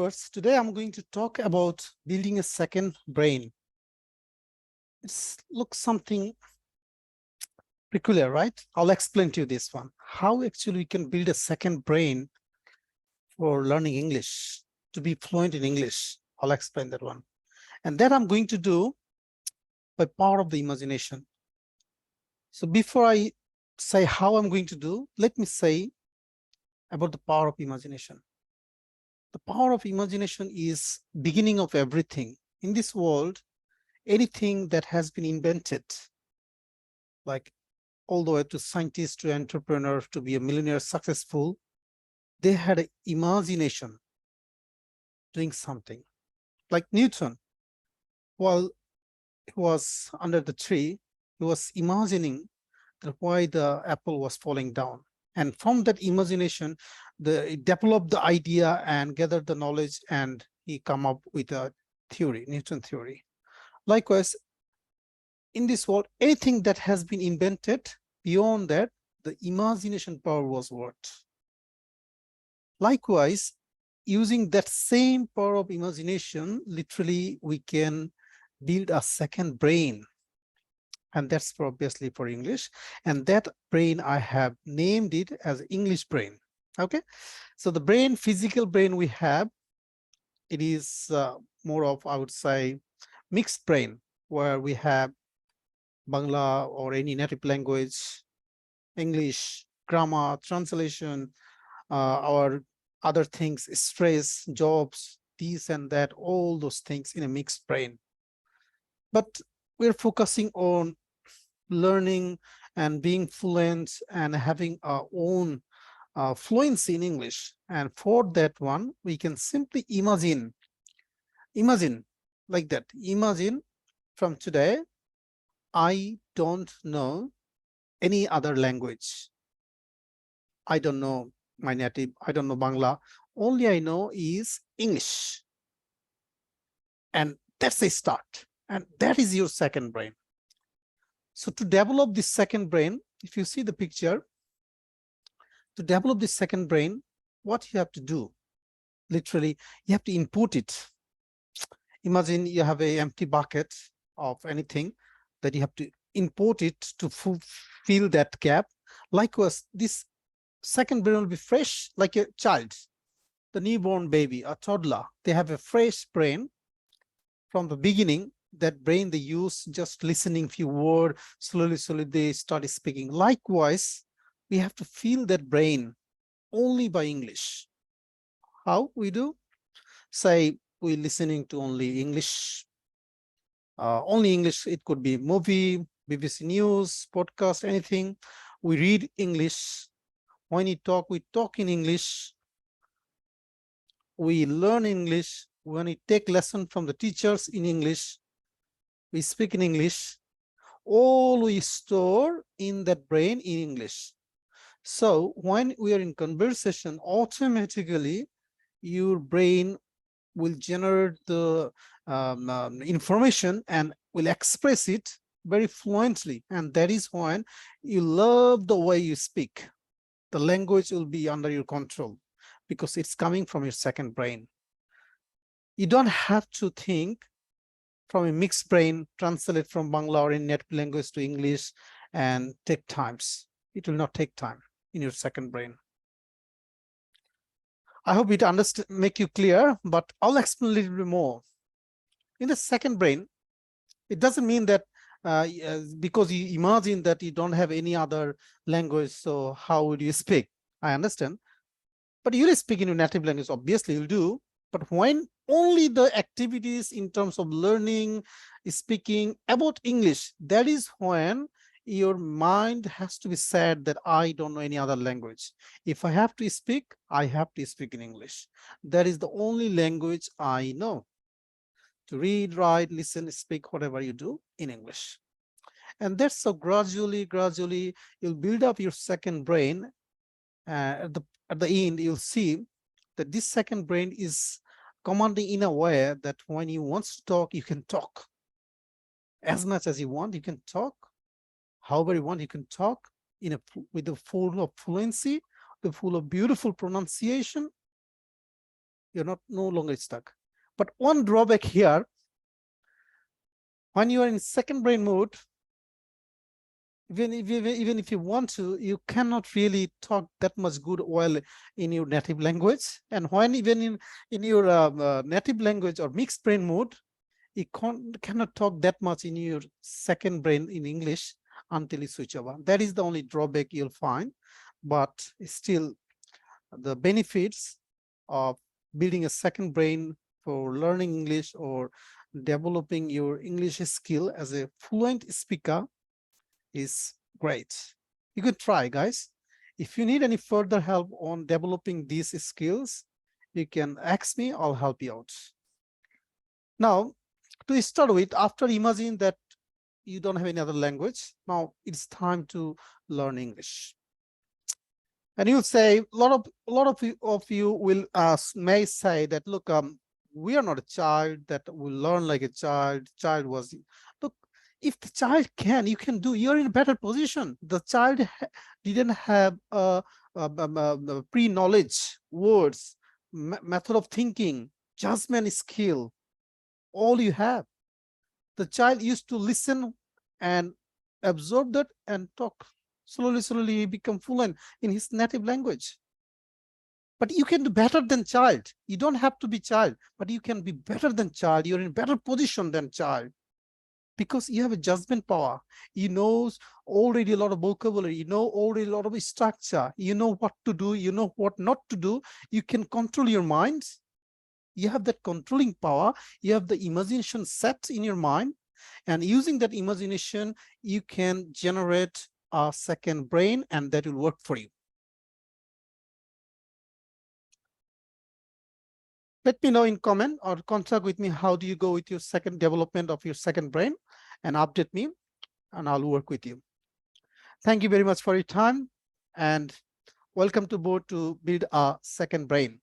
First, today I'm going to talk about building a second brain. It looks something peculiar, right? I'll explain to you this one. How actually we can build a second brain for learning English, to be fluent in English. I'll explain that one. And that I'm going to do by power of the imagination. So before I say how I'm going to do, let me say about the power of imagination. The power of imagination is beginning of everything. In this world, anything that has been invented, like all the way to scientists, to entrepreneurs, to be a millionaire successful, they had an imagination doing something. Like Newton, while he was under the tree, he was imagining that why the apple was falling down. And from that imagination, he developed the idea and gathered the knowledge, and he come up with a theory, Newton theory. Likewise, in this world, anything that has been invented, beyond that, the imagination power was worked. Likewise, using that same power of imagination, literally, we can build a second brain. And that's for obviously for English. And that brain, I have named it as English brain. Okay. So the brain, physical brain we have, it is more of, I would say, mixed brain, where we have Bangla or any native language, English, grammar, translation, our other things, stress, jobs, this and that, all those things in a mixed brain. But we're focusing on learning and being fluent and having our own fluency in English. And for that one, we can simply imagine like that. Imagine from today, I don't know any other language. I don't know my native, I don't know Bangla. Only I know is English. And that's a start. And that is your second brain. So to develop this second brain, if you see the picture, to develop this second brain, what you have to do, literally, you have to input it. Imagine you have an empty bucket of anything that you have to import it to fill that gap. Likewise, this second brain will be fresh, like a child, the newborn baby, a toddler. They have a fresh brain from the beginning. That brain they use just listening few words, slowly they start speaking. Likewise, we have to fill that brain only by English. How we do? Say we listening to only English. Only English. It could be movie, BBC News, podcast, anything. We read English. When we talk in English. We learn English. When we take lesson from the teachers in English, we speak in English. All we store in that brain in English. So when we are in conversation, automatically your brain will generate the information and will express it very fluently. And that is when you love the way you speak. The language will be under your control because it's coming from your second brain. You don't have to think from a mixed brain, translate from Bangla or in native language to English and take times. It will not take time in your second brain. I hope it make you clear, but I'll explain a little bit more. In the second brain, it doesn't mean that because you imagine that you don't have any other language, so how would you speak? I understand. But you'll speak in your native language, obviously you'll do. But when only the activities in terms of learning, speaking about English, that is when your mind has to be said that I don't know any other language. If I have to speak, I have to speak in English. That is the only language I know. To read, write, listen, speak, whatever you do in English. And that's so gradually, you'll build up your second brain. At the end, you'll see that this second brain is commanding in a way that when you want to talk, you can talk. As much as you want, you can talk. However you want, you can talk with the full of fluency, the full of beautiful pronunciation. You're not no longer stuck. But one drawback here, when you are in second brain mode, even if you want to, you cannot really talk that much good well in your native language. And when even in your native language or mixed brain mode, you cannot talk that much in your second brain in English until you switch over. That is the only drawback you'll find. But still, the benefits of building a second brain for learning English or developing your English skill as a fluent speaker is great. You could try, guys. If you need any further help on developing these skills, you can ask me, I'll help you out. Now, to start with, after imagining that you don't have any other language, now it's time to learn English. And you'll say, a lot of you will may say that, look, we are not a child that will learn like a child. Child was, look, if the child can, you can do. You're in a better position. The child didn't have pre-knowledge, words, method of thinking, judgment skill. All you have. The child used to listen and absorb that and talk. Slowly he become fluent in his native language. But you can do better than child. You don't have to be child, but you can be better than child. You're in better position than child because you have a judgment power. You know already a lot of vocabulary. You know already a lot of structure. You know what to do. You know what not to do. You can control your mind. You have that controlling power. You have the imagination set in your mind. And using that imagination, you can generate a second brain, and that will work for you. Let me know in comment or contact with me. How do you go with your second development of your second brain, and update me, and I'll work with you. Thank you very much for your time, and welcome to board to build a second brain.